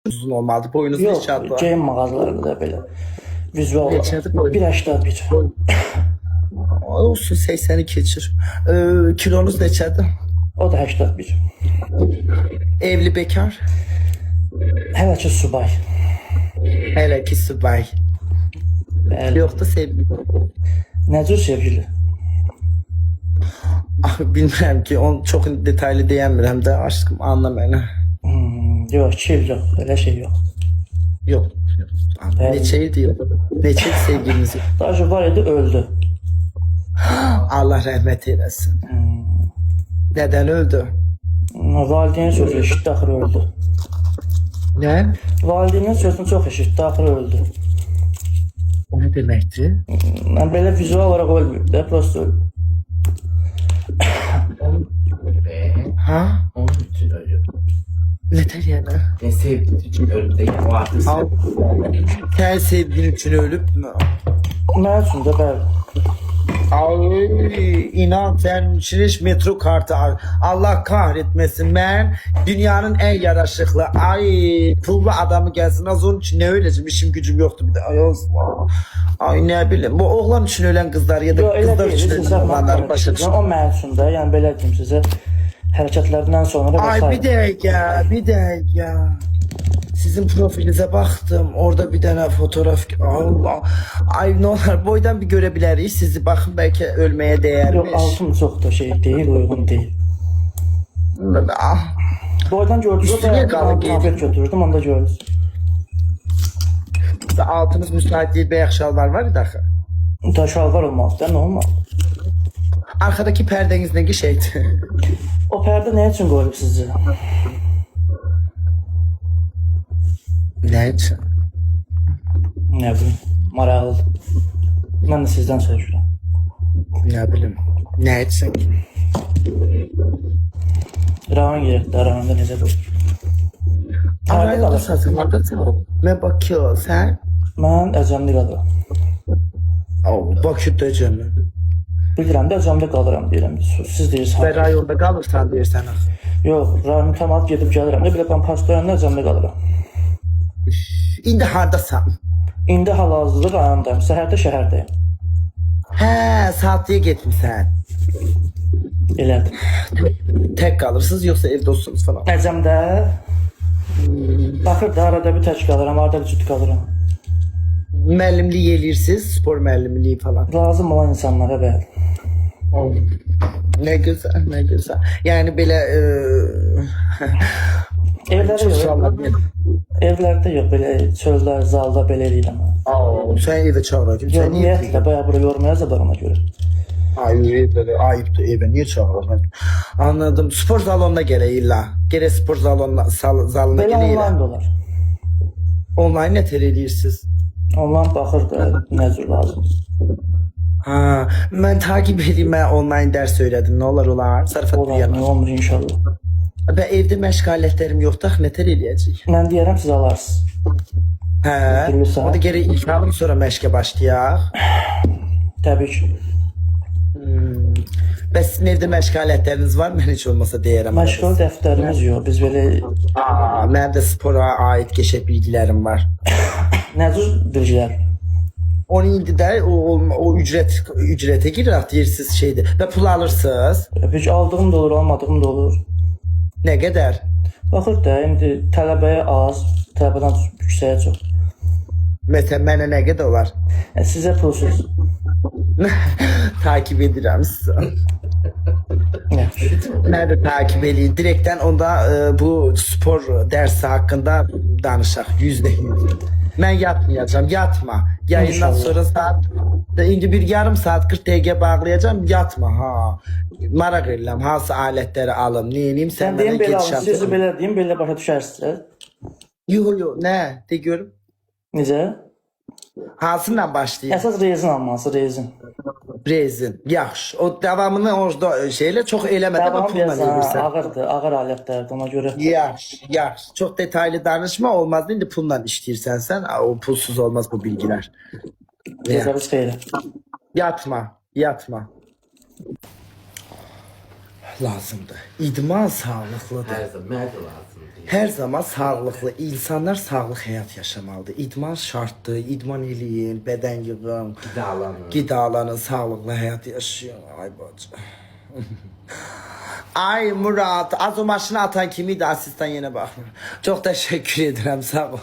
uzun olmadı. Boyunuz Yox, neçə adı var? geyim mağazalarında da belə. Vizual Neçədir boyun? 1.81. Olsun 80'i keçir. Kilonuz neçədir? O da 81. Evli bekar? Hələ ki subay. Hələ ki subay. Bəli. Yoxdur sevgili. Nə cür sevgili? Bilmirəm ki, onu çox detaylı deyəmirəm də, aşkım anla məni. Yox, kil yox, elə şey yox. Yox. Neçə il deyil? Neçə il sevgiliniz yox? Daha var idi, öldü. Allah rəhmət eyləsin. Nədən öldü? Valideynin sözü eşitdi, axırı öldü. Nə? Valideynin sözünü çox eşitdi, axırı öldü. O nə deməkdir? Mən belə vizual olaraq ölməyib də, prosto öldü. Ha? Onun için ölüyor. Nətər yəni? Ne sevdiği için ölüp de o artık Sən sevgilin üçün ölübmü? Mən üçün də bəli. Ay, inan sənin üçün heç metro kartı Allah kahretmesin. Mən dünyanın en yaraşıklı, ay pullu adamı gelsin. Az onun için ne öleceğim, işim gücüm yoktu bir de. Ay ne bileyim, bu oğlan için ölen kızlar ya da Yox, elə kızlar deyil, için siz ölen oğlanları başa o düşün. mən üçün də, yəni belə deyim sizə, hərəkətlərdən sonra Ay bir dakika. Sizin profilinize baktım. Orada bir tane fotoğraf. Allah. Ay ne olur boydan bir görebiliriz sizi. Bakın belki ölmeye değermiş. Yox, altım çox da şey deyil, uyğun deyil. Ah. Boydan gördünüz, Üstüne qalın kıyafet götürdüm, onda gördünüz. Altınız müsait değil, beyaz şalvar var ya axı. Da şalvar olmaz da, nə olmaz? Arkadaki perdeniz ne şeydi? O pərdə nə üçün qoyulub sizcə? Ne için? Nə bilim, maraqlıdır. Mən də sizdən soruşuram. Ne bileyim. Ne için? Rahan yerdə, rahanda necə qoyulur? Harada qalırsan? Arayın ne bakıyor sen? Mən Əcəmdə qalıram. Bakü'de canım. Bilirəm də Əcəmdə qalıram deyirəm. Siz deyirsiniz. Ve rayonda kalırsan dersen. Yox, rayonu tam alt gedib gəlirəm də, belə ben pastoyanda Əcəmdə qalıram. İndi hardasan? İndi hal-hazırda rayondayım, səhərdə şəhərdəyim. He, saatliye gitmişsen. Elədir. Tek kalırsınız yoksa evde olsunuz falan. Əcəmdə baxır da arada bir tək qalıram, arada bir cüt qalıram. Müəllimliyi eləyirsiniz, spor müəllimliyi falan. Lazım olan insanlara bəli. Ne güzel, ne güzel. Yani böyle Evlərdə çok yox, sağlam. evlərdə yox, belə çöllər, zalda belə eləyirəm. Sen eve çağıracağım. Yox, Sen niye? ümumiyyətlə bayağı bura yormayacaqlar ona görə. Ay evde de ayıptı eve niye çağıracağım? Anladım. Spor salonuna gele illa. Gere spor salonuna Belə gele online illa. da olar. Online ne tereliyorsunuz? Online baxır da nə cür lazım. Ha, ben takip edeyim, ben online ders söyledim. Ne olur olar? Sarfat bir Olar, nə yana. olmur inşallah. Ben evde məşğalətlərim yoxdur, ne tereleyəcək? Mən deyərəm siz alarsınız. Hə. Bilirsən. O da geri ilk alım sonra məşqə başlayaq. Təbii ki. Bəs sizin evdə məşğalətləriniz var mı? Mən heç olmasa deyərəm. Məşğul dəftərimiz yox, biz belə Mənim də spora aid qəşəng bilgilərim var. nə cür bilgilər? Onu indi də o ücrətə girir, deyirsiz şeydir. Və pul alırsınız. Peki aldığım da olur, almadığım da olur. Nə qədər? Baxır da indi tələbəyə az, tələbədən yüksəyə çox. Məsələn, mənə nə qədər olar? Sizə pulsuz. Takip edirəm sizi. Mən də takip edeyim. Direktdən onda bu spor dərsi haqqında danışaq %100. Mən yatmayacağım, yatma. Yayından İnşallah. sonra saat indi bir yarım saat 40 dəqiqə bağlayacağım, yatma ha. Maraq edirəm, hansı alətləri alım, neyim Sən sən deyim mənə belə alın, sizi gedişəm. belə deyim, belə başa düşərsiniz. Yo, nə? De görüm. Necə? Hansından başlayayım? Əsas rezin alması, rezin. Rezin. Yaxşı. O davamını orada şeylə çox eləmədən Tamam, pulla biraz edirsən. ağırdır, ağır alətlərdir ona görə. Yaxşı. Çox detaylı danışma olmaz. İndi pulla işləyirsən sən. O pulsuz olmaz bu bilgilər. Yazarız xeyri. Yatma. Lazımdır. İdman sağlıklıdır. her zaman nerede lazım Her zaman sağlıklı insanlar sağlık hayat yaşamalıdır. İdman şarttır. İdman eləyin, beden yığın, Gidalanın. qidalanın, sağlıklı hayat yaşayın. Ay bacı. Ay Murat, az o maşını atan kimiydi? Asistan yine bakmıyor. Çok teşekkür ederim, sağ ol.